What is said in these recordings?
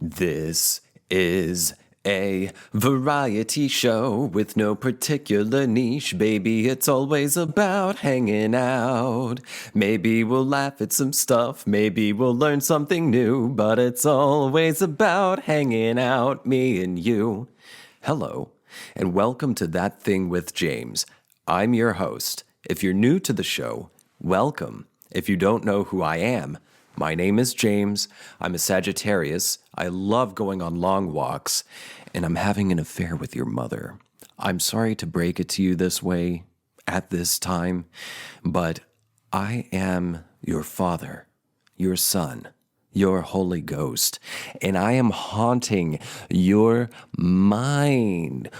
This is a variety show with no particular niche, baby. It's always about hanging out. Maybe we'll laugh at some stuff, maybe we'll learn something new, but it's always about hanging out, me and you. Hello, and welcome to That Thing with James. I'm your host. If you're new to the show, welcome. If you don't know who I am, my name is James. I'm a Sagittarius. I love going on long walks, and I'm having an affair with your mother. I'm sorry to break it to you this way at this time, but I am your father, your son, your Holy Ghost, and I am haunting your mind.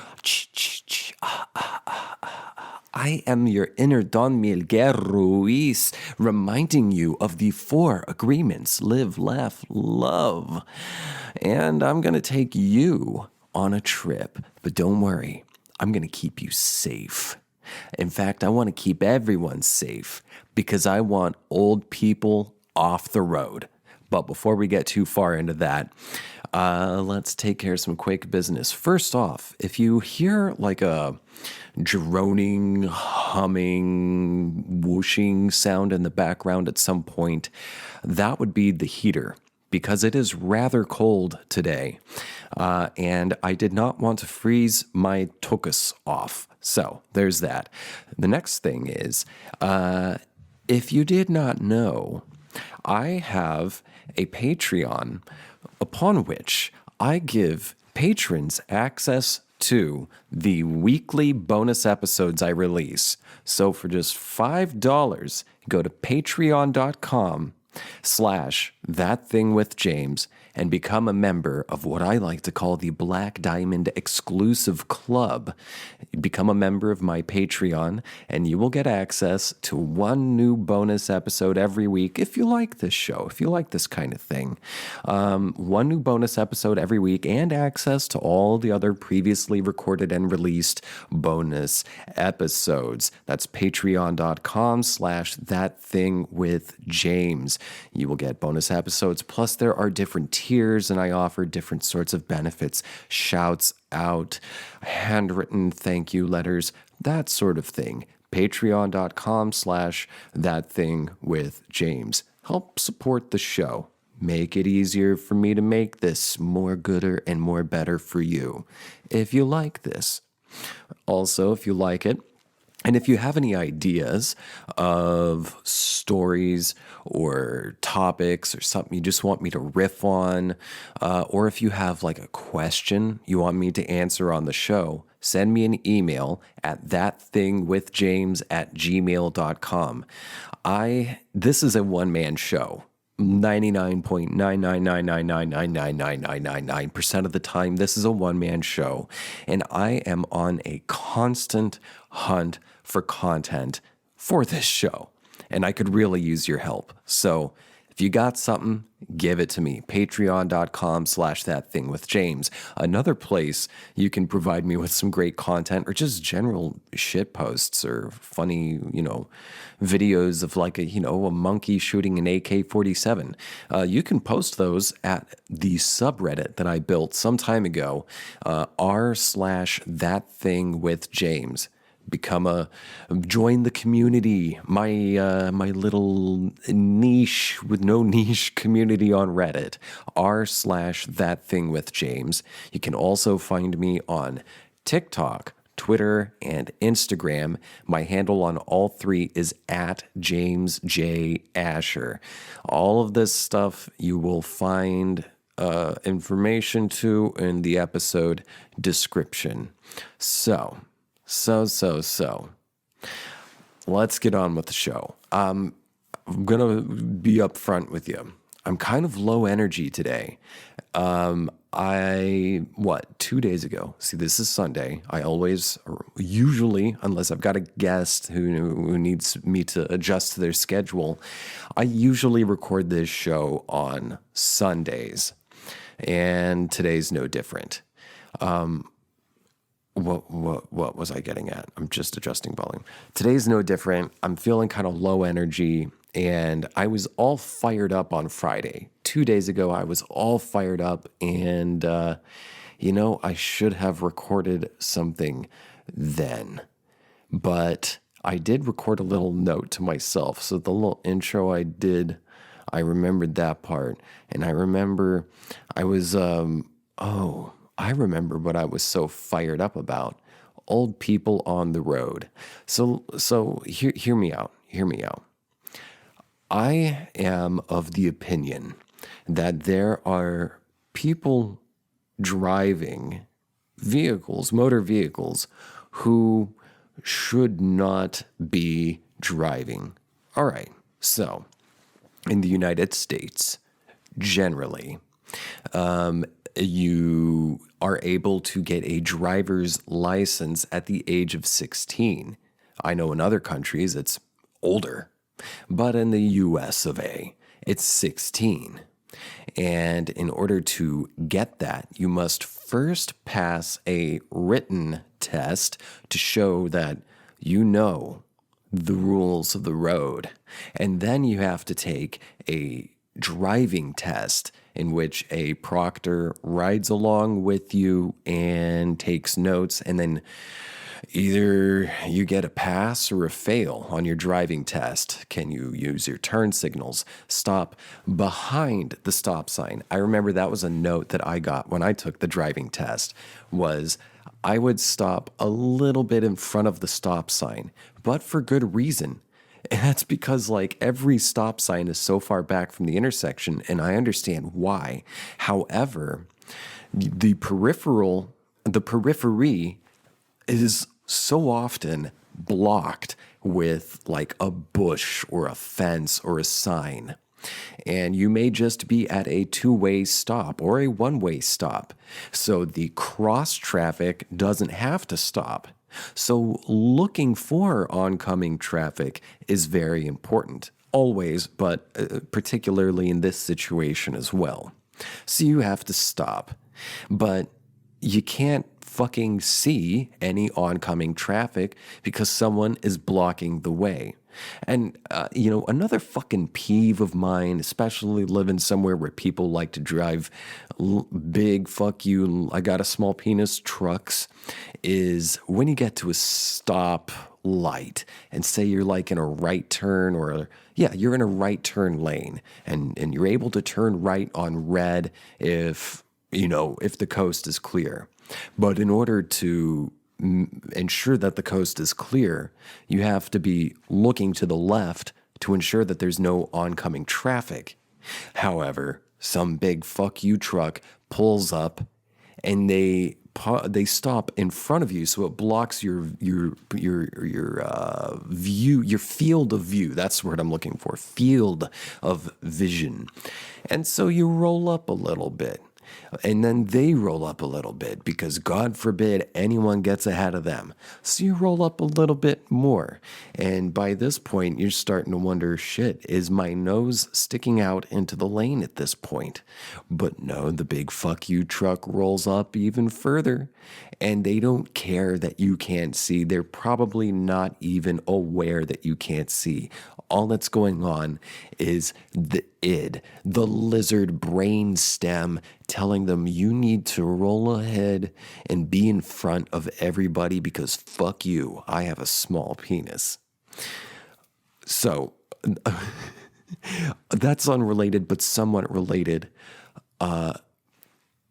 I am your inner Don Miguel Ruiz, reminding you of the 4 agreements: live, laugh, love. And I'm going to take you on a trip, but don't worry, I'm going to keep you safe. In fact, I want to keep everyone safe because I want old people off the road. But before we get too far into that, let's take care of some quick business. First off, if you hear like a droning, humming, whooshing sound in the background at some point, that would be the heater, because it is rather cold today. And I did not want to freeze my tuchus off. So there's that. The next thing is, if you did not know, I have a Patreon upon which I give patrons access to the weekly bonus episodes I release. So for just $5, go to patreon.com/ThatThingWithJames and become a member of what I like to call the Black Diamond Exclusive Club. Become a member of my Patreon, and you will get access to one new bonus episode every week if you like this show, if you like this kind of thing. One new bonus episode every week and access to all the other previously recorded and released bonus episodes. That's patreon.com/ThatThingWithJames. You will get bonus episodes, plus there are different tiers, and I offer different sorts of benefits, shouts out, handwritten thank you letters, that sort of thing. Patreon.com/ThatThingWithJames. Help support the show. Make it easier for me to make this more gooder and more better for you if you like this. Also, if you like it, and if you have any ideas of stories or topics or something you just want me to riff on, or if you have like a question you want me to answer on the show, send me an email at thatthingwithjames@gmail.com. This is a one-man show. 99.999999999% of the time, this is a one-man show, and I am on a constant hunt for content for this show, and I could really use your help. So if you got something, give it to me. Patreon.com/ThatThingWithJames. Another place you can provide me with some great content or just general shit posts or funny, videos of like a monkey shooting an AK-47. You can post those at the subreddit that I built some time ago, r/ThatThingWithJames. Join the community, my little niche with no niche community on Reddit, r/ThatThingWithJames. You can also find me on TikTok, Twitter, and Instagram. My handle on all 3 is @JamesJAsher. All of this stuff you will find information to in the episode description. So, let's get on with the show. I'm going to be upfront with you. I'm kind of low energy today. 2 days ago, see, this is Sunday. I usually, unless I've got a guest who needs me to adjust to their schedule, I usually record this show on Sundays. And today's no different. What was I getting at? I'm just adjusting volume. Today's no different. I'm feeling kind of low energy, and I was all fired up on Friday 2 days ago, I was all fired up, and, I should have recorded something then. But I did record a little note to myself. So the little intro I did, I remembered that part. And I remember I was, I remember what I was so fired up about. Old people on the road. So hear me out. Hear me out. I am of the opinion that there are people driving vehicles, motor vehicles, who should not be driving. All right. So, in the United States, generally, you are able to get a driver's license at the age of 16. I know in other countries it's older, but in the US of A, it's 16. And in order to get that, you must first pass a written test to show that you know the rules of the road. And then you have to take a driving test in which a proctor rides along with you and takes notes, and then either you get a pass or a fail on your driving test. Can you use your turn signals? Stop behind the stop sign. I remember that was a note that I got when I took the driving test, was I would stop a little bit in front of the stop sign, but for good reason. And that's because every stop sign is so far back from the intersection, and I understand why. However, the periphery is so often blocked with a bush or a fence or a sign. And you may just be at a two-way stop or a one-way stop. So the cross traffic doesn't have to stop. So looking for oncoming traffic is very important. Always, but particularly in this situation as well. So you have to stop. But you can't fucking see any oncoming traffic because someone is blocking the way. And, another fucking peeve of mine, especially living somewhere where people like to drive big, fuck you, I got a small penis trucks, is when you get to a stop light and say you're in a right turn you're in a right turn lane and you're able to turn right on red if the coast is clear. But in order to ensure that the coast is clear, you have to be looking to the left to ensure that there's no oncoming traffic. However, some big fuck you truck pulls up and they stop in front of you, so it blocks your view, your field of view. That's the word I'm looking for, field of vision. And so you roll up a little bit. And then they roll up a little bit because God forbid anyone gets ahead of them. So you roll up a little bit more. And by this point, you're starting to wonder, shit, is my nose sticking out into the lane at this point? But no, the big fuck you truck rolls up even further. And they don't care that you can't see. They're probably not even aware that you can't see. All that's going on is the id, the lizard brain stem, telling them you need to roll ahead and be in front of everybody because fuck you, I have a small penis. So that's unrelated, but somewhat related.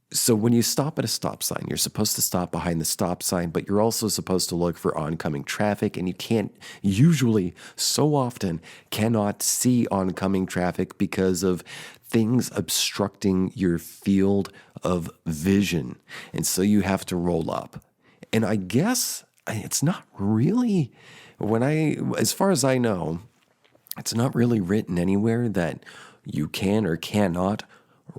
So when you stop at a stop sign, you're supposed to stop behind the stop sign, but you're also supposed to look for oncoming traffic, and you can't usually, so often, cannot see oncoming traffic because of things obstructing your field of vision. And so you have to roll up. And I guess it's not really, as far as I know, it's not really written anywhere that you can or cannot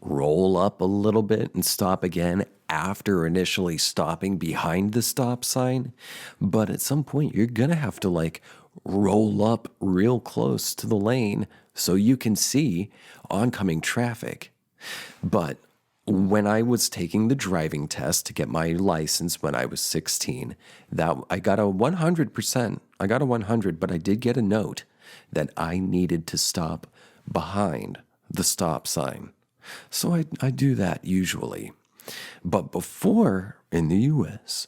roll up a little bit and stop again after initially stopping behind the stop sign. But at some point, you're going to have to roll up real close to the lane so you can see oncoming traffic. But when I was taking the driving test to get my license when I was 16, that I got a 100%. I got a 100, but I did get a note that I needed to stop behind the stop sign. So I do that usually. But before, in the US,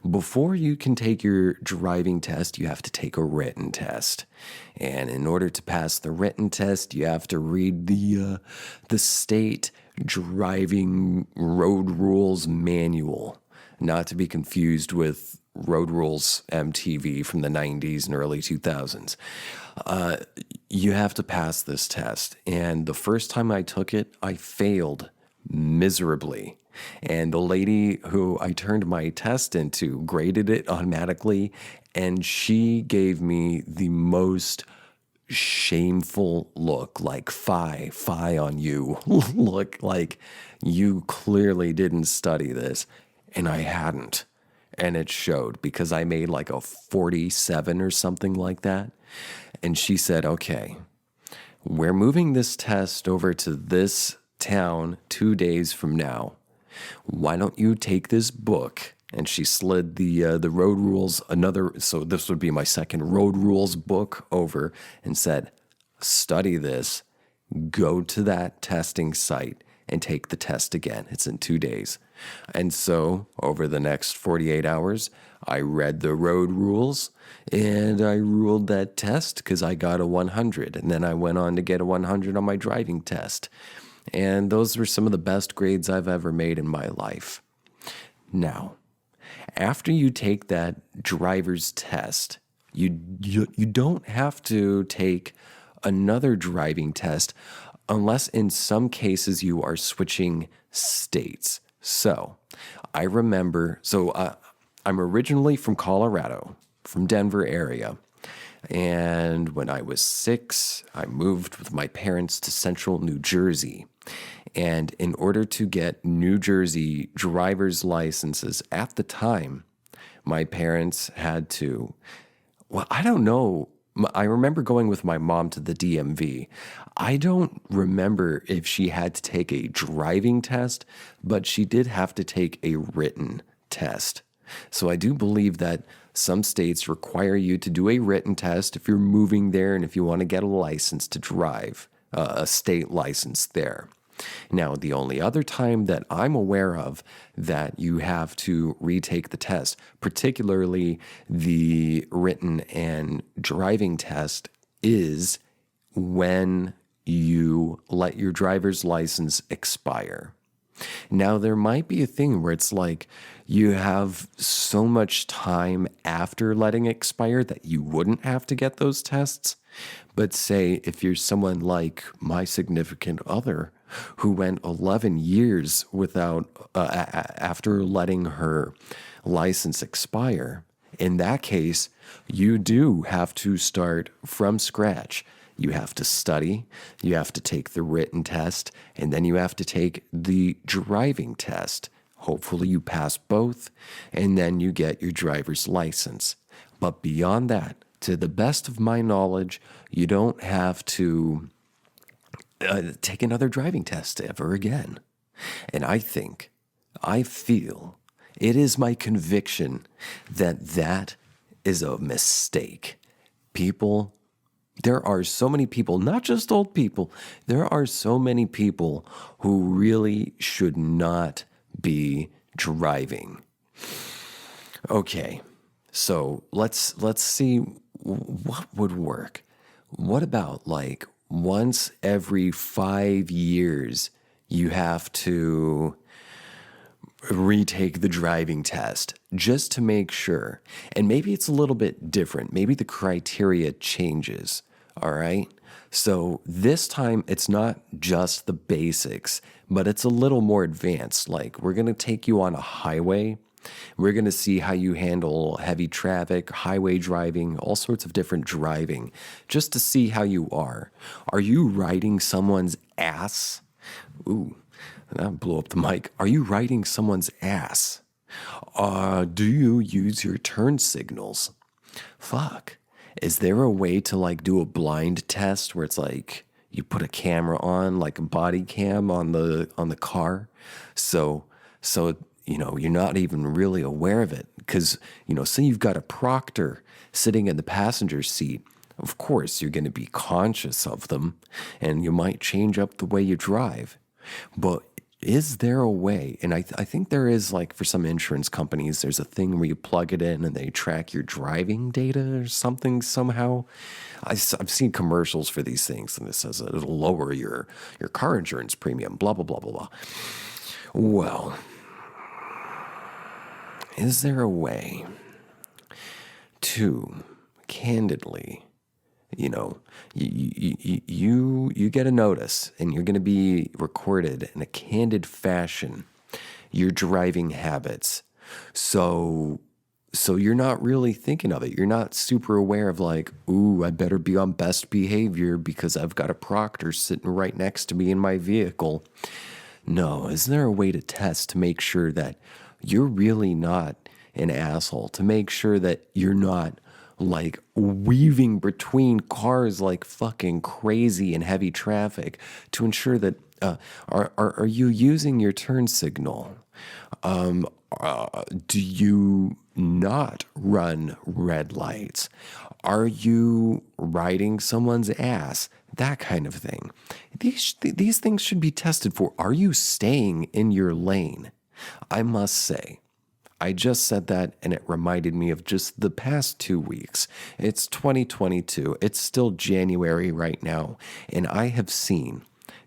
before you can take your driving test, you have to take a written test. And in order to pass the written test, you have to read the state driving road rules manual, not to be confused with Road Rules MTV from the 90s and early 2000s. You have to pass this test. And the first time I took it, I failed miserably. And the lady who I turned my test into graded it automatically, and she gave me the most shameful look, like "Fie, fie on you." Look like you clearly didn't study this. And I hadn't. And it showed because I made like a 47 or something like that. And she said, "Okay, we're moving this test over to this town 2 days from now. Why don't you take this book?" And she slid the road rules, so this would be my second road rules book over, and said, "Study this, go to that testing site and take the test again. It's in 2 days." And so over the next 48 hours, I read the road rules and I ruled that test because I got a 100. And then I went on to get a 100 on my driving test. And those were some of the best grades I've ever made in my life. Now, after you take that driver's test, you don't have to take another driving test unless in some cases you are switching states. So I remember, I'm originally from Colorado, from Denver area. And when I was 6, I moved with my parents to central New Jersey. And in order to get New Jersey driver's licenses at the time, my parents had to, well, I don't know. I remember going with my mom to the DMV. I don't remember if she had to take a driving test, but she did have to take a written test. So I do believe that some states require you to do a written test if you're moving there and if you want to get a license to drive, a state license there. Now, the only other time that I'm aware of that you have to retake the test, particularly the written and driving test, is when you let your driver's license expire. Now, there might be a thing where it's like you have so much time after letting it expire that you wouldn't have to get those tests. But say if you're someone like my significant other who went 11 years without, after letting her license expire, in that case, you do have to start from scratch. You have to study, you have to take the written test, and then you have to take the driving test. Hopefully you pass both, and then you get your driver's license. But beyond that, to the best of my knowledge, you don't have to take another driving test ever again. And I feel, it is my conviction that that is a mistake. There are so many people, not just old people, there are so many people who really should not be driving. Okay, so let's see what would work. What about like once every 5 years you have to retake the driving test just to make sure. And maybe it's a little bit different. Maybe the criteria changes. All right. So this time it's not just the basics, but it's a little more advanced. Like we're going to take you on a highway. We're going to see how you handle heavy traffic, highway driving, all sorts of different driving, just to see how you are. Are you riding someone's ass? Ooh. That blew up the mic. Are you riding someone's ass? Do you use your turn signals? Fuck. Is there a way to like do a blind test where it's like you put a camera on, like a body cam on the car, so you're not even really aware of it because say you've got a proctor sitting in the passenger seat. Of course, you're going to be conscious of them, and you might change up the way you drive. But is there a way? And I think there is, like for some insurance companies, there's a thing where you plug it in and they track your driving data or something somehow. I've seen commercials for these things, and it says it'll lower your car insurance premium, blah, blah, blah, blah, blah. Well, is there a way to candidly, you know, you get a notice and you're going to be recorded in a candid fashion, your driving habits. So you're not really thinking of it. You're not super aware of like, ooh, I better be on best behavior because I've got a proctor sitting right next to me in my vehicle. No, is there a way to test to make sure that you're really not an asshole, to make sure that you're not like weaving between cars like fucking crazy in heavy traffic, to ensure that are you using your turn signal? Do you not run red lights? Are you riding someone's ass? That kind of thing. These things should be tested for. Are you staying in your lane? I must say, I just said that and it reminded me of just the past 2 weeks. It's 2022. It's still January right now. And I have seen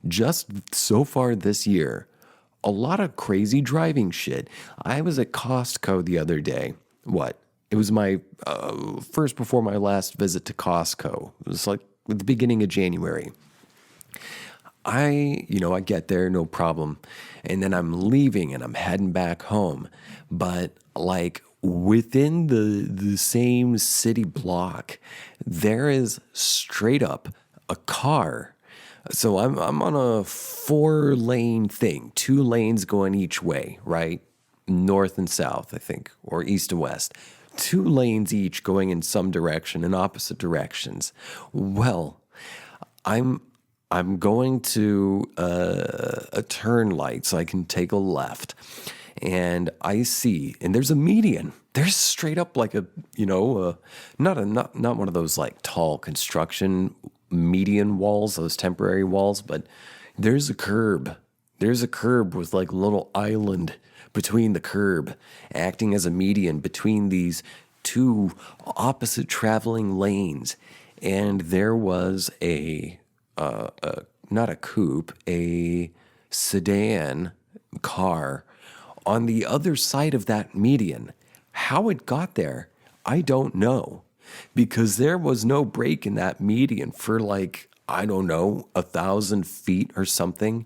just so far this year a lot of crazy driving shit. I was at Costco the other day. What? It was my first before my last visit to Costco. It was like at the beginning of January. I get there, no problem. And then I'm leaving and I'm heading back home. But like within the same city block, there is straight up a car. So I'm on a 4-lane thing, 2 lanes going each way, right? North and south, I think, or east and west. 2 lanes each going in some direction, in opposite directions. Well, I'm going to a turn light so I can take a left, and I see, and there's a median. There's straight up like not one of those like tall construction median walls, those temporary walls, but there's a curb. There's a curb with like a little island between the curb, acting as a median between these 2 opposite traveling lanes. And there was not a coupe, a sedan car on the other side of that median. How it got there, I don't know, because there was no break in that median for like, I don't know, 1,000 feet or something.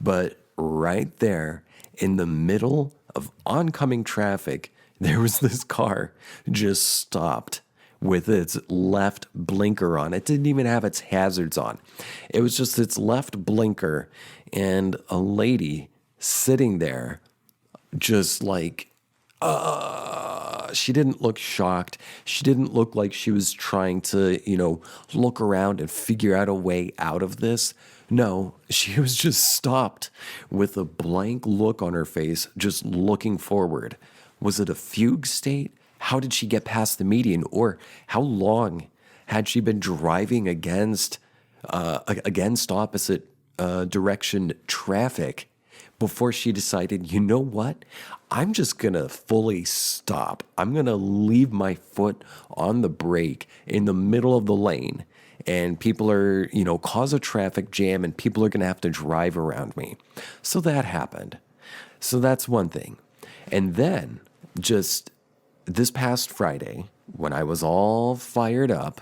But right there in the middle of oncoming traffic, there was this car just stopped with its left blinker on. It didn't even have its hazards on. It was just its left blinker, and a lady sitting there just like, she didn't look shocked. She didn't look like she was trying to, look around and figure out a way out of this. No, she was just stopped with a blank look on her face, just looking forward. Was it a fugue state? How did she get past the median? Or how long had she been driving against opposite direction traffic before she decided, you know what? I'm just going to fully stop. I'm going to leave my foot on the brake in the middle of the lane, and people are, cause a traffic jam, and people are going to have to drive around me. So that happened. So that's one thing. And then just this past Friday, when I was all fired up,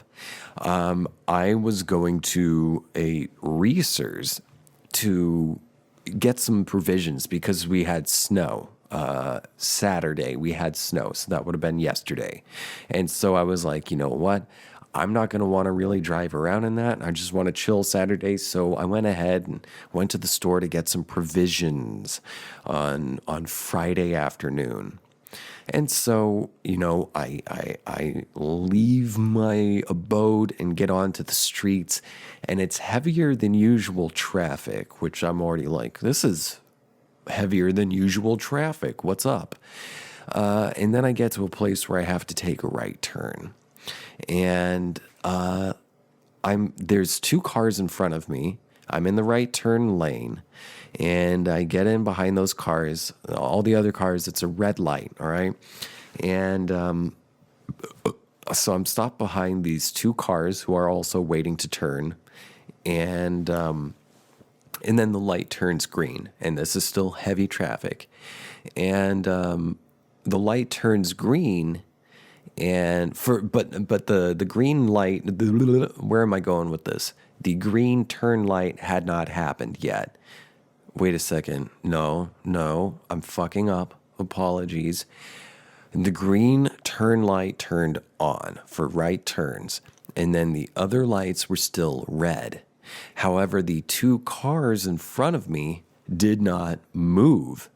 I was going to a Reese's to get some provisions because we had snow. Saturday we had snow, so that would have been yesterday. And so I was like, you know what? I'm not going to want to really drive around in that. I just want to chill Saturday. So I went ahead and went to the store to get some provisions on Friday afternoon. And so, I leave my abode and get onto the streets, and it's heavier than usual traffic, which I'm already like, this is heavier than usual traffic. What's up? And then I get to a place where I have to take a right turn. And there's 2 cars in front of me. I'm in the right turn lane, and I get in behind those cars. All the other cars, it's a red light, all right? And so I'm stopped behind these two cars who are also waiting to turn, and then the light turns green, and this is still heavy traffic, and the light turns green, and but the green light. Where am I going with this? The green turn light had not happened yet. Wait a second. No, I'm fucking up. Apologies. The green turn light turned on for right turns, and then the other lights were still red. However, the two cars in front of me did not move.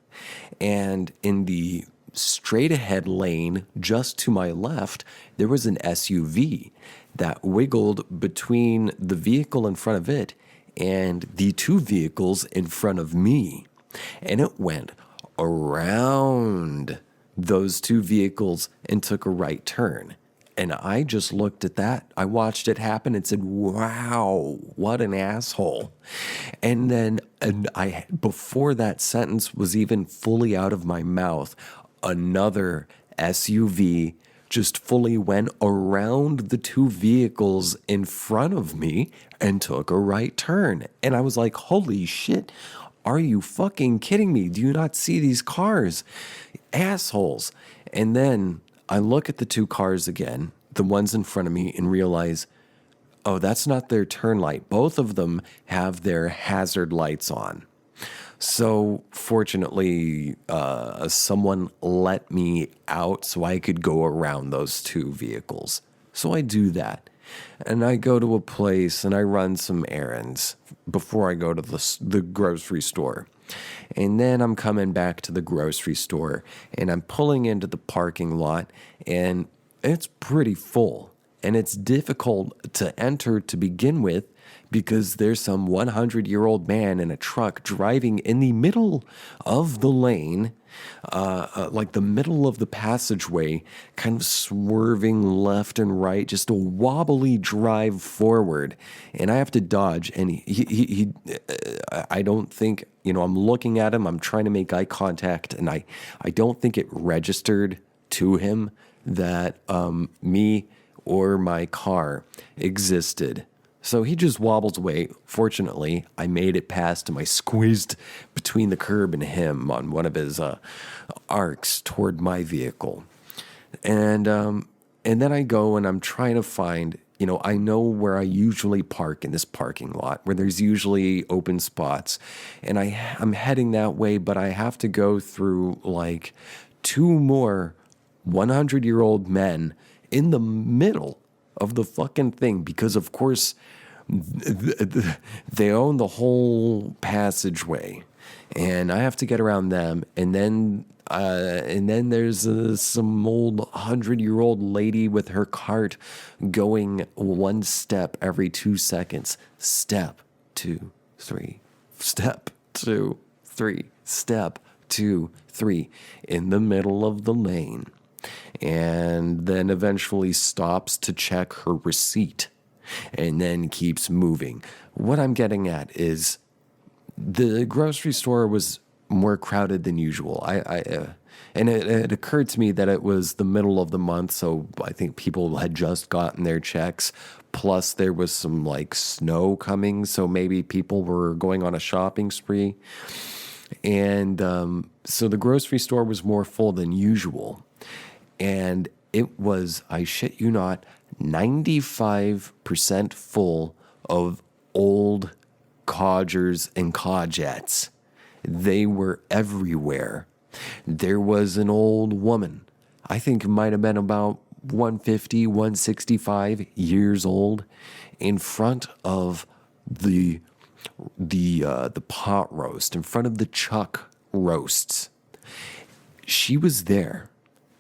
And in the straight ahead lane just to my left, there was an SUV that wiggled between the vehicle in front of it and the two vehicles in front of me. And it went around those two vehicles and took a right turn. And I just looked at that. I watched it happen and said, wow, what an asshole. And then, before that sentence was even fully out of my mouth, another SUV just fully went around the two vehicles in front of me and took a right turn. And I was like, holy shit, are you fucking kidding me? Do you not see these cars? Assholes. And then I look at the two cars again, the ones in front of me, and realize, oh, that's not their turn light. Both of them have their hazard lights on. So fortunately, someone let me out so I could go around those two vehicles. So I do that. And I go to a place and I run some errands before I go to the grocery store. And then I'm coming back to the grocery store and I'm pulling into the parking lot, and it's pretty full. And it's difficult to enter to begin with because there's some 100-year-old man in a truck driving in the middle of the lane, like the middle of the passageway, kind of swerving left and right, just a wobbly drive forward. And I have to dodge. And I don't think, I'm looking at him, I'm trying to make eye contact, and I don't think it registered to him that me or my car existed. So he just wobbles away. Fortunately, I made it past him. I squeezed between the curb and him on one of his arcs toward my vehicle. And then I go and I'm trying to find, I know where I usually park in this parking lot, where there's usually open spots. And I'm heading that way, but I have to go through like two more 100-year-old men in the middle of the fucking thing, because of course they own the whole passageway, and I have to get around them. And then there's some old 100-year-old lady with her cart going one step every 2 seconds. Step 2, 3. Step 2, 3. Step 2, 3 in the middle of the lane. And then eventually stops to check her receipt and then keeps moving. What I'm getting at is the grocery store was more crowded than usual. And it occurred to me that it was the middle of the month, so I think people had just gotten their checks. Plus, there was some like snow coming, so maybe people were going on a shopping spree. And so the grocery store was more full than usual. And it was, I shit you not, 95% full of old codgers and cogettes. They were everywhere. There was an old woman, I think it might have been about 150, 165 years old, in front of the pot roast, in front of the chuck roasts. She was there,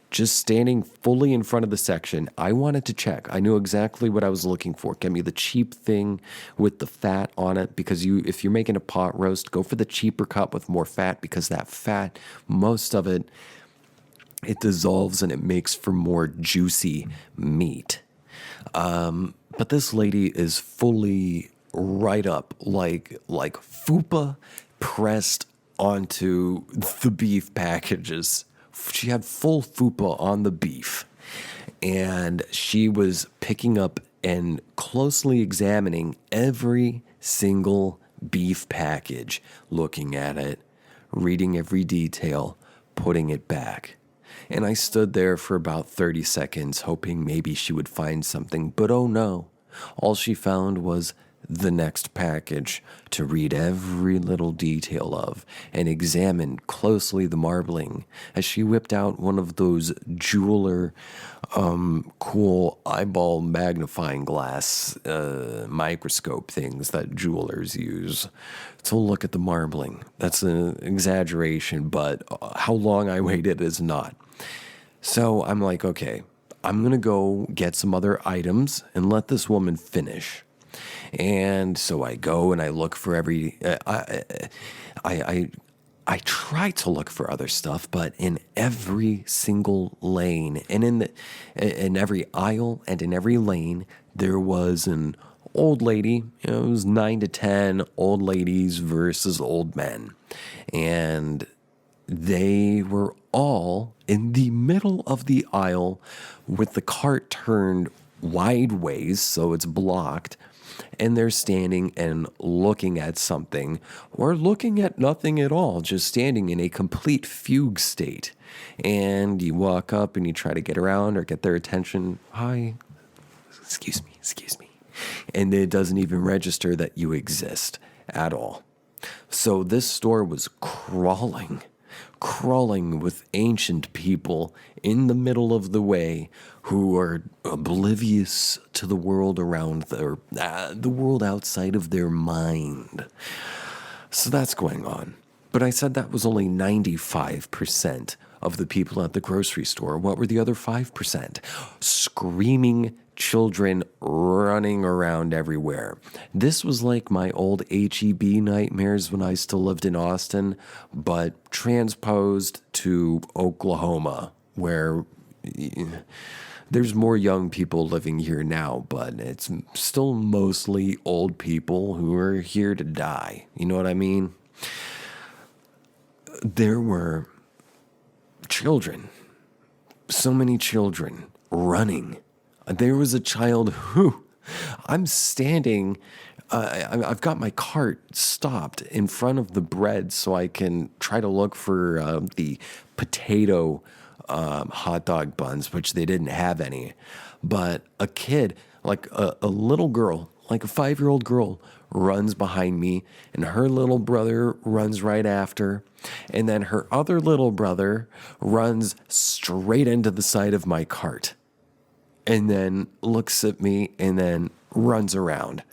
just standing fully in front of the section. I wanted to check. I knew exactly what I was looking for. Get me the cheap thing with the fat on it, because if you're making a pot roast, go for the cheaper cut with more fat, because that fat, most of it dissolves and it makes for more juicy meat. But this lady is fully right up, like fupa pressed onto the beef packages. She had full fupa on the beef, and she was picking up and closely examining every single beef package, looking at it, reading every detail, putting it back. And I stood there for about 30 seconds, hoping maybe she would find something, but oh no. All she found was the next package to read every little detail of and examine closely the marbling as she whipped out one of those jeweler cool eyeball magnifying glass microscope things that jewelers use to look at the marbling. That's an exaggeration, but how long I waited is not. So I'm like, okay, I'm going to go get some other items and let this woman finish. And so I go and I look for every, I try to look for other stuff, but in every single lane and in every aisle and in every lane, there was an old lady. It was 9 to 10 old ladies versus old men. And they were all in the middle of the aisle with the cart turned wideways, so it's blocked, and they're standing and looking at something or looking at nothing at all, just standing in a complete fugue state. And you walk up and you try to get around or get their attention. Hi, excuse me. And it doesn't even register that you exist at all. So this store was crawling with ancient people in the middle of the way who are oblivious to the world around the world outside of their mind. So that's going on. But I said that was only 95% of the people at the grocery store. What were the other 5%? Screaming children running around everywhere. This was like my old HEB nightmares when I still lived in Austin, but transposed to Oklahoma, where there's more young people living here now, but it's still mostly old people who are here to die. You know what I mean? There were children, so many children running. There was a child who, I'm standing, I've got my cart stopped in front of the bread so I can try to look for the potato hot dog buns, which they didn't have any. But a kid, like a little girl, like a 5-year-old girl, runs behind me, and her little brother runs right after. And then her other little brother runs straight into the side of my cart. And then looks at me and then runs around.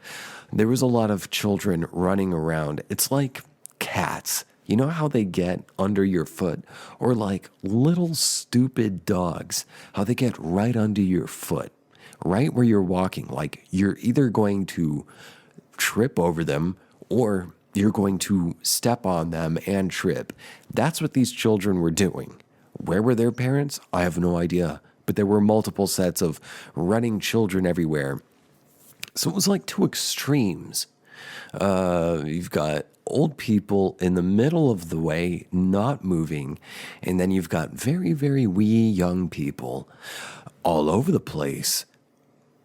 There was a lot of children running around. It's like cats. You know how they get under your foot? Or like little stupid dogs, how they get right under your foot, right where you're walking. Like you're either going to trip over them or you're going to step on them and trip. That's what these children were doing. Where were their parents? I have no idea. But there were multiple sets of running children everywhere. So it was like two extremes. You've got old people in the middle of the way, not moving. And then you've got very, very wee young people all over the place,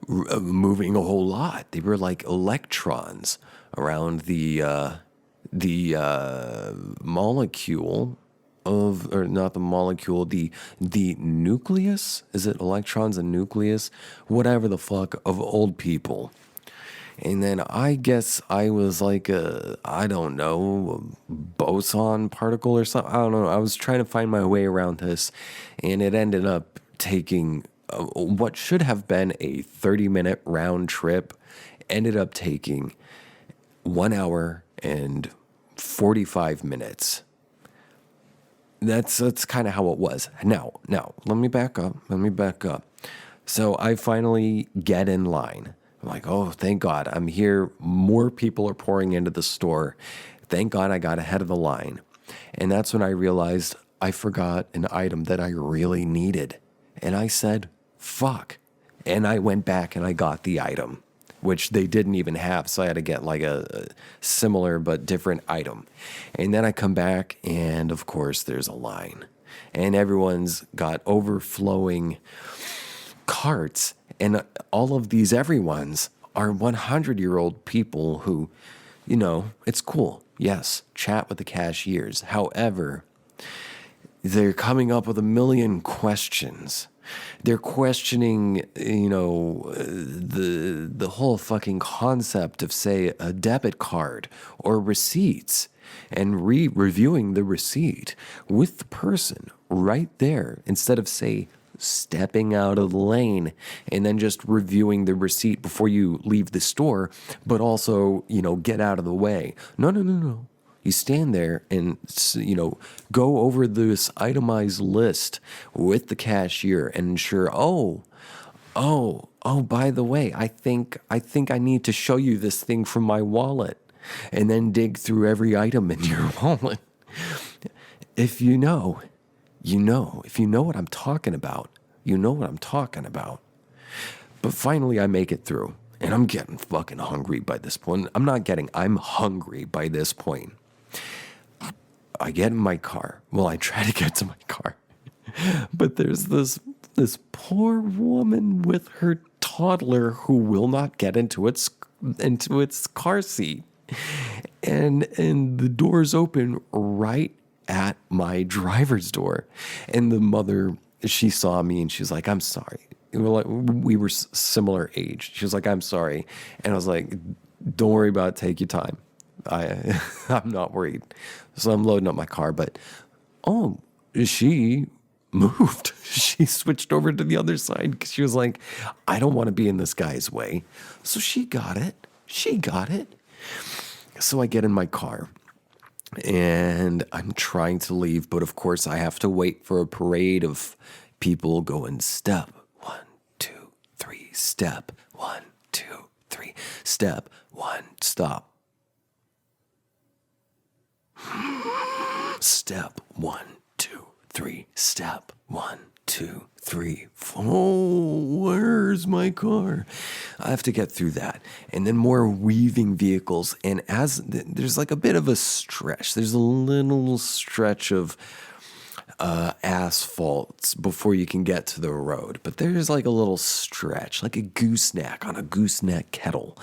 moving a whole lot. They were like electrons around the molecule of, or not the molecule, the nucleus? Is it electrons and nucleus? Whatever the fuck, of old people. And then I guess I was like I don't know, a boson particle or something. I don't know. I was trying to find my way around this, and it ended up taking what should have been a 30-minute round trip, ended up taking 1 hour and 45 minutes. That's kind of how it was. Now, let me back up. So I finally get in line. I'm like, oh, thank God, I'm here. More people are pouring into the store. Thank God I got ahead of the line. And that's when I realized I forgot an item that I really needed. And I said, fuck. And I went back and I got the item. which they didn't even have. So I had to get like a similar but different item. And then I come back, and of course, there's a line. And everyone's got overflowing carts. And all of these everyone's are 100-year-old people who, it's cool. Yes, chat with the cashiers. However, they're coming up with a million questions. They're questioning, the whole fucking concept of, say, a debit card or receipts, and reviewing the receipt with the person right there instead of, say, stepping out of the lane and then just reviewing the receipt before you leave the store, but also, get out of the way. No. You stand there and, go over this itemized list with the cashier and ensure, by the way, I think I need to show you this thing from my wallet, and then dig through every item in your wallet. If you know. If you know what I'm talking about, you know what I'm talking about. But finally I make it through, and I'm getting fucking hungry by this point. I'm hungry by this point. I get in my car. Well, I try to get to my car. But there's this poor woman with her toddler who will not get into its car seat. And the doors open right at my driver's door. And the mother, she saw me and she's like, "I'm sorry." We were similar age. She was like, "I'm sorry." And I was like, "Don't worry about it. Take your time. I'm not worried." So I'm loading up my car, but she moved. She switched over to the other side because she was like, "I don't want to be in this guy's way." So she got it. So I get in my car and I'm trying to leave, but of course I have to wait for a parade of people going step 1, 2, 3, step 1, 2, 3, step 1, stop. Step 1, 2, 3, step 1, 2, 3, 4. Where's my car? I have to get through that. And then more weaving vehicles. And there's like a bit of a stretch. There's a little stretch of asphalt before you can get to the road. But there's like a little stretch, like a gooseneck on a gooseneck kettle,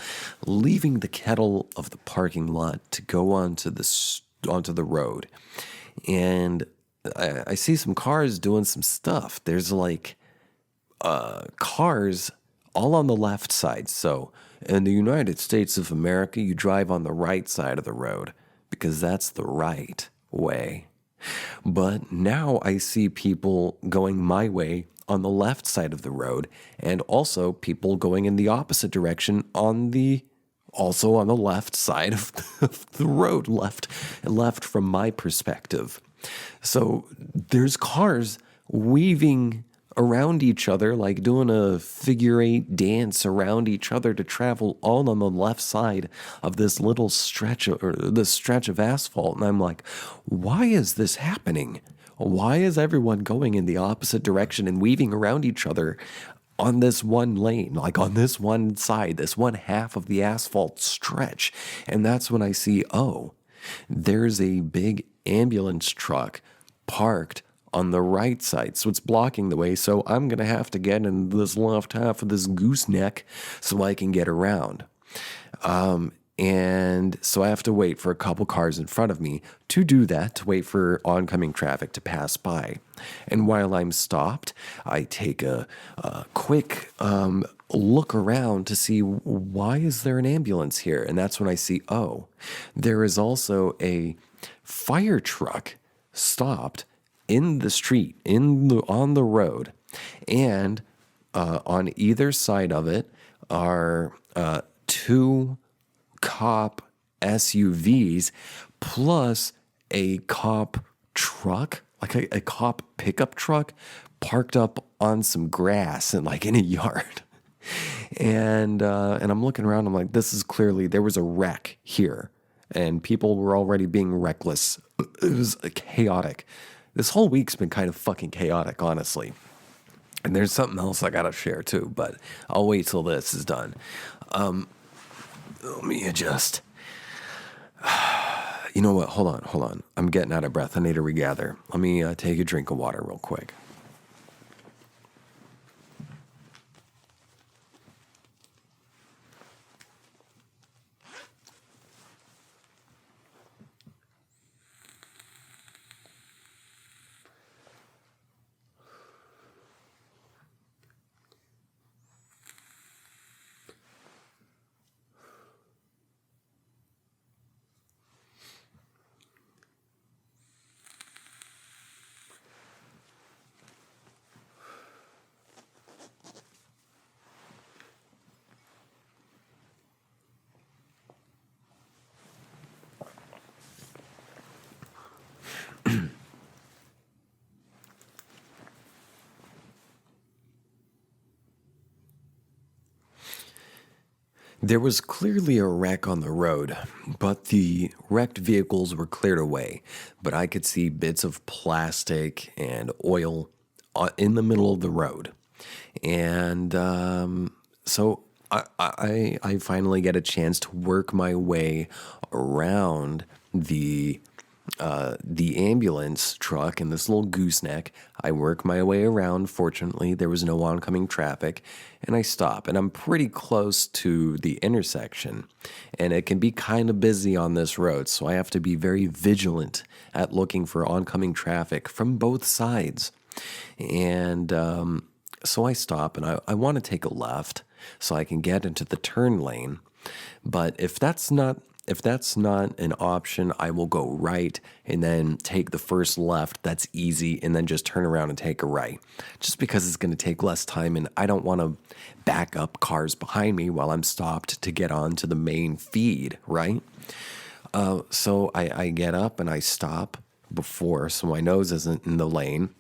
leaving the kettle of the parking lot to go onto the road. And I see some cars doing some stuff. There's like cars all on the left side. So in the United States of America, you drive on the right side of the road because that's the right way. But now I see people going my way on the left side of the road, and also people going in the opposite direction also on the left side of the road, left from my perspective. So there's cars weaving around each other, like doing a figure 8 dance around each other to travel all on the left side of this little stretch of asphalt. And I'm like, why is this happening? Why is everyone going in the opposite direction and weaving around each other on this one lane, like on this one side, this one half of the asphalt stretch? And that's when I see, there's a big ambulance truck parked on the right side, so it's blocking the way. So I'm going to have to get in this left half of this gooseneck so I can get around. And so I have to wait for a couple cars in front of me to do that, to wait for oncoming traffic to pass by. And while I'm stopped, I take a quick look around to see, why is there an ambulance here? And that's when I see, there is also a fire truck stopped in the street, on the road, and on either side of it are 2 cop SUVs plus a cop truck, like a cop pickup truck, parked up on some grass and like in a yard. And I'm looking around, I'm like, this is clearly, there was a wreck here and people were already being reckless. It was chaotic. This whole week's been kind of fucking chaotic, honestly. And there's something else I gotta share too, but I'll wait till this is done. Let me adjust. You know what? Hold on. I'm getting out of breath. I need to regather. Let me take a drink of water real quick. There was clearly a wreck on the road, but the wrecked vehicles were cleared away. But I could see bits of plastic and oil in the middle of the road. And so I finally get a chance to work my way around the ambulance truck and this little gooseneck. I work my way around. Fortunately, there was no oncoming traffic, and I stop. And I'm pretty close to the intersection, and it can be kind of busy on this road, so I have to be very vigilant at looking for oncoming traffic from both sides. And so I stop, and I want to take a left so I can get into the turn lane. But if that's not an option, I will go right and then take the first left. That's easy, and then just turn around and take a right. Just because it's going to take less time, and I don't want to back up cars behind me while I'm stopped to get onto the main feed, right? So I get up and I stop before, so my nose isn't in the lane.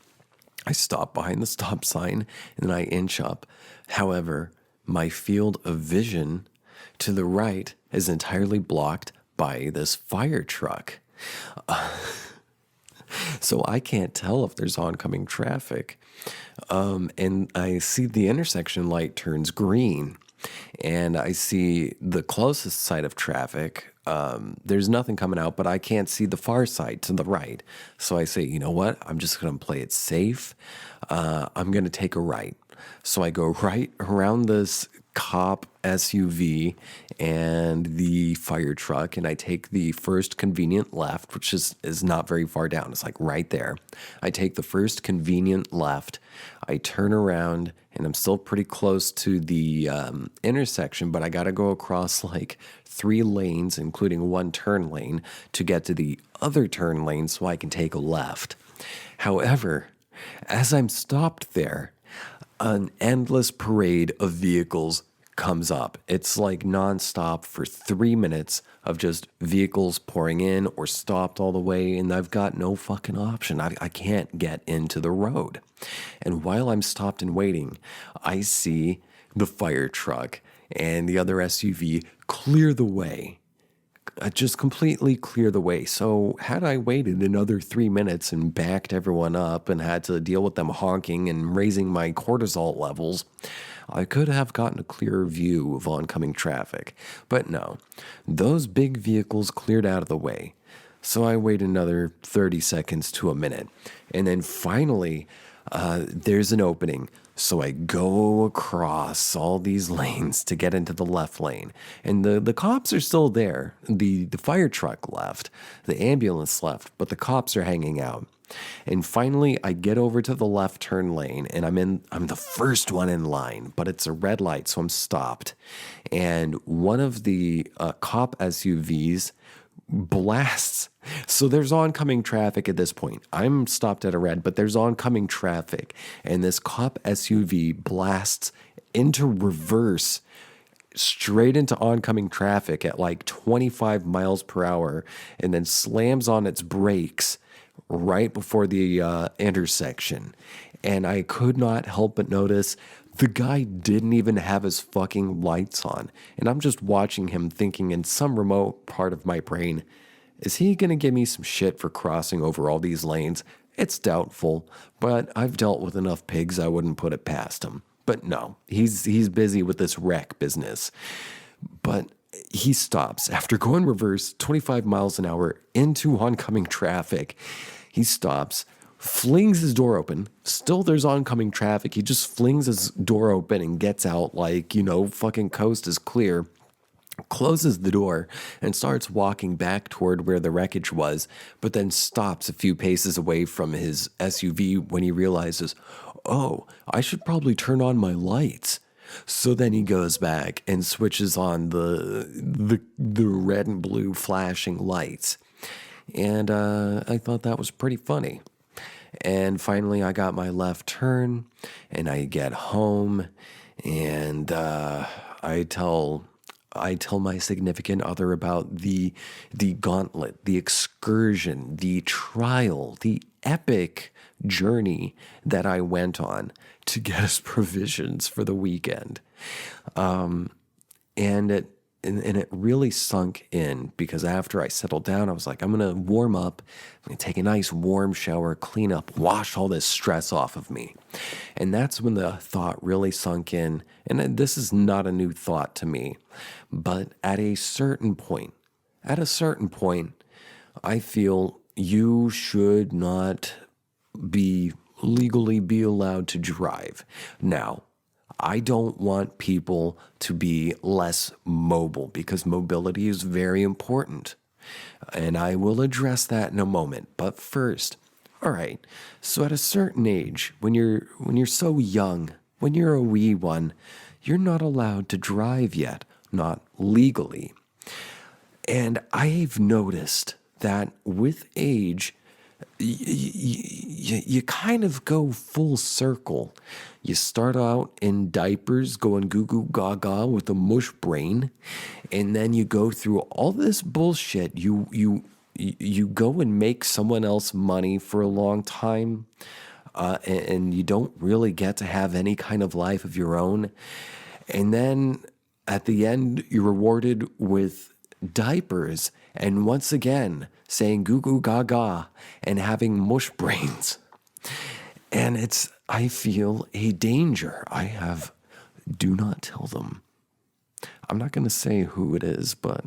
I stop behind the stop sign and then I inch up. However, my field of vision to the right is entirely blocked by this fire truck. So I can't tell if there's oncoming traffic. And I see the intersection light turns green, and I see the closest side of traffic. There's nothing coming out, but I can't see the far side to the right. So I say, you know what? I'm just going to play it safe. I'm going to take a right. So I go right around this cop SUV and the fire truck, and I take the first convenient left, which is not very far down. It's like right there. I take the first convenient left. I turn around, and I'm still pretty close to the intersection, but I got to go across like 3 lanes, including one turn lane, to get to the other turn lane so I can take a left. However, as I'm stopped there, an endless parade of vehicles comes up. It's like nonstop for 3 minutes of just vehicles pouring in or stopped all the way, and I've got no fucking option. I can't get into the road. And while I'm stopped and waiting, I see the fire truck and the other SUV clear the way. Just completely clear the way. So had I waited another 3 minutes and backed everyone up and had to deal with them honking and raising my cortisol levels, I could have gotten a clearer view of oncoming traffic. But no, those big vehicles cleared out of the way. So I wait another 30 seconds to a minute. And then finally, there's an opening. So I go across all these lanes to get into the left lane. And the cops are still there. The fire truck left. The ambulance left. But the cops are hanging out. And finally, I get over to the left turn lane, and I'm the first one in line, but it's a red light, so I'm stopped. And one of the cop SUVs blasts. So there's oncoming traffic at this point. I'm stopped at a red, but there's oncoming traffic. And this cop SUV blasts into reverse straight into oncoming traffic at like 25 miles per hour and then slams on its brakes right before the intersection. And I could not help but notice the guy didn't even have his fucking lights on. And I'm just watching him thinking in some remote part of my brain, is he going to give me some shit for crossing over all these lanes? It's doubtful, but I've dealt with enough pigs I wouldn't put it past him. But no, he's busy with this wreck business. But he stops after going reverse 25 miles an hour into oncoming traffic. He stops, flings his door open. Still, there's oncoming traffic. He just flings his door open and gets out like, fucking coast is clear. Closes the door and starts walking back toward where the wreckage was, but then stops a few paces away from his SUV when he realizes, oh, I should probably turn on my lights. So then he goes back and switches on the red and blue flashing lights. And I thought that was pretty funny. And finally, I got my left turn, and I get home, and I tell my significant other about the gauntlet, the excursion, the trial, the epic journey that I went on to get us provisions for the weekend. And it really sunk in, because after I settled down, I was like, I'm going to warm up, I'm going to take a nice warm shower, clean up, wash all this stress off of me. And that's when the thought really sunk in. And this is not a new thought to me, but at a certain point, I feel you should not legally be allowed to drive. Now, I don't want people to be less mobile, because mobility is very important. And I will address that in a moment. But first, all right, so at a certain age, when you're so young, when you're a wee one, you're not allowed to drive yet, not legally. And I've noticed that with age, you kind of go full circle. You start out in diapers going goo goo gaga with a mush brain, and then you go through all this bullshit. You go and make someone else money for a long time, and you don't really get to have any kind of life of your own. And then at the end, you're rewarded with diapers, and once again saying goo goo gaga and having mush brains. And I feel a danger. Do not tell them. I'm not going to say who it is, but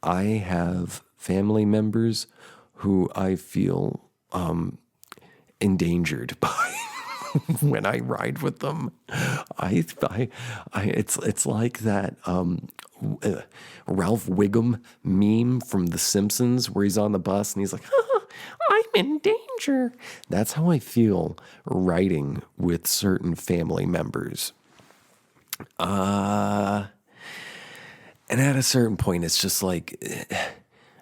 I have family members who I feel endangered by when I ride with them. It's like that Ralph Wiggum meme from The Simpsons where he's on the bus and he's like, I'm in danger. That's how I feel riding with certain family members. And at a certain point, it's just like,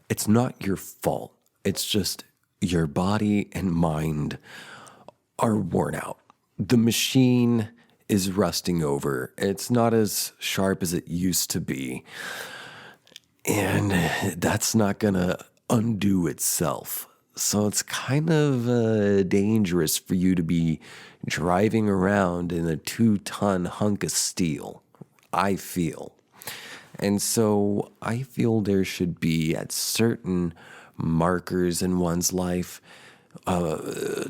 it's not your fault. It's just your body and mind are worn out. The machine is rusting over. It's not as sharp as it used to be. And that's not going to undo itself. So it's kind of dangerous for you to be driving around in a 2-ton hunk of steel, I feel. And so I feel there should be, at certain markers in one's life,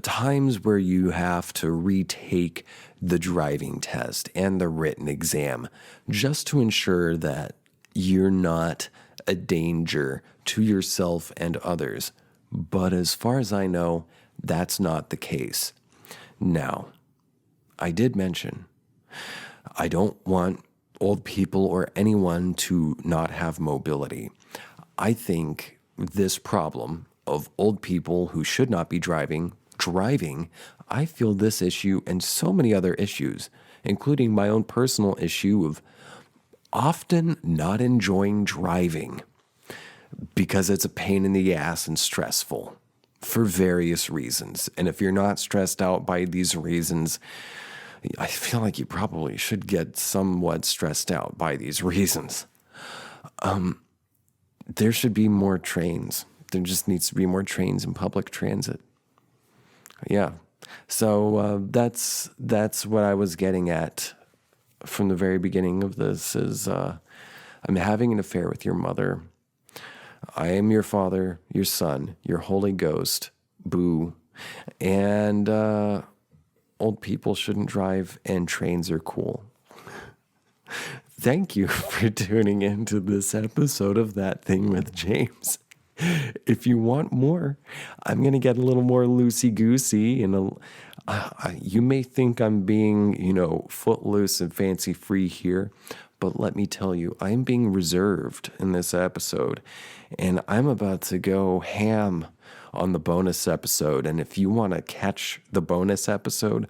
times where you have to retake the driving test and the written exam, just to ensure that you're not a danger to yourself and others. But as far as I know, that's not the case. Now, I did mention, I don't want old people or anyone to not have mobility. I think this problem of old people who should not be driving, I feel this issue and so many other issues, including my own personal issue of often not enjoying driving because it's a pain in the ass and stressful for various reasons. And if you're not stressed out by these reasons, I feel like you probably should get somewhat stressed out by these reasons. There should be more trains. There just needs to be more trains in public transit. Yeah. So that's what I was getting at from the very beginning of this is I'm having an affair with your mother. I am your father, your son, your Holy Ghost. Boo. And old people shouldn't drive, and trains are cool. thank you for tuning into this episode of That Thing with James. If you want more, I'm going to get a little more loosey-goosey. And you may think I'm being, footloose and fancy-free here. But let me tell you, I'm being reserved in this episode. And I'm about to go ham on the bonus episode. And if you want to catch the bonus episode,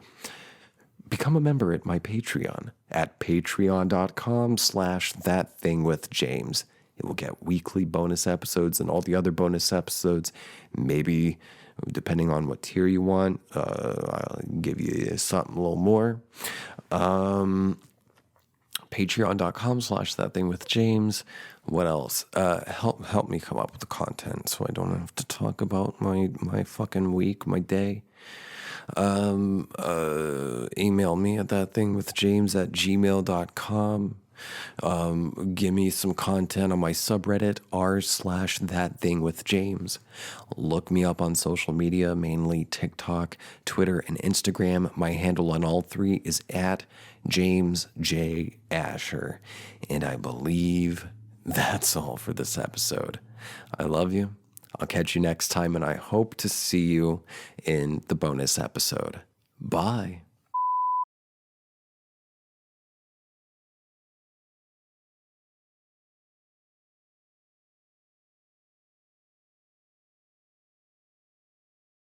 become a member at my Patreon at patreon.com/thatthingwithjames. It will get weekly bonus episodes and all the other bonus episodes. Maybe, depending on what tier you want, I'll give you something a little more. Patreon.com/thatthingwithjames. What else? Help me come up with the content so I don't have to talk about my fucking week, my day. Email me at thatthingwithjames@gmail.com. Give me some content on my subreddit r/thatthingwithjames. Look me up on social media, mainly TikTok, Twitter, and Instagram. My handle on all three is at James J. Asher. And I believe that's all for this episode. I love you. I'll catch you next time, and I hope to see you in the bonus episode. Bye.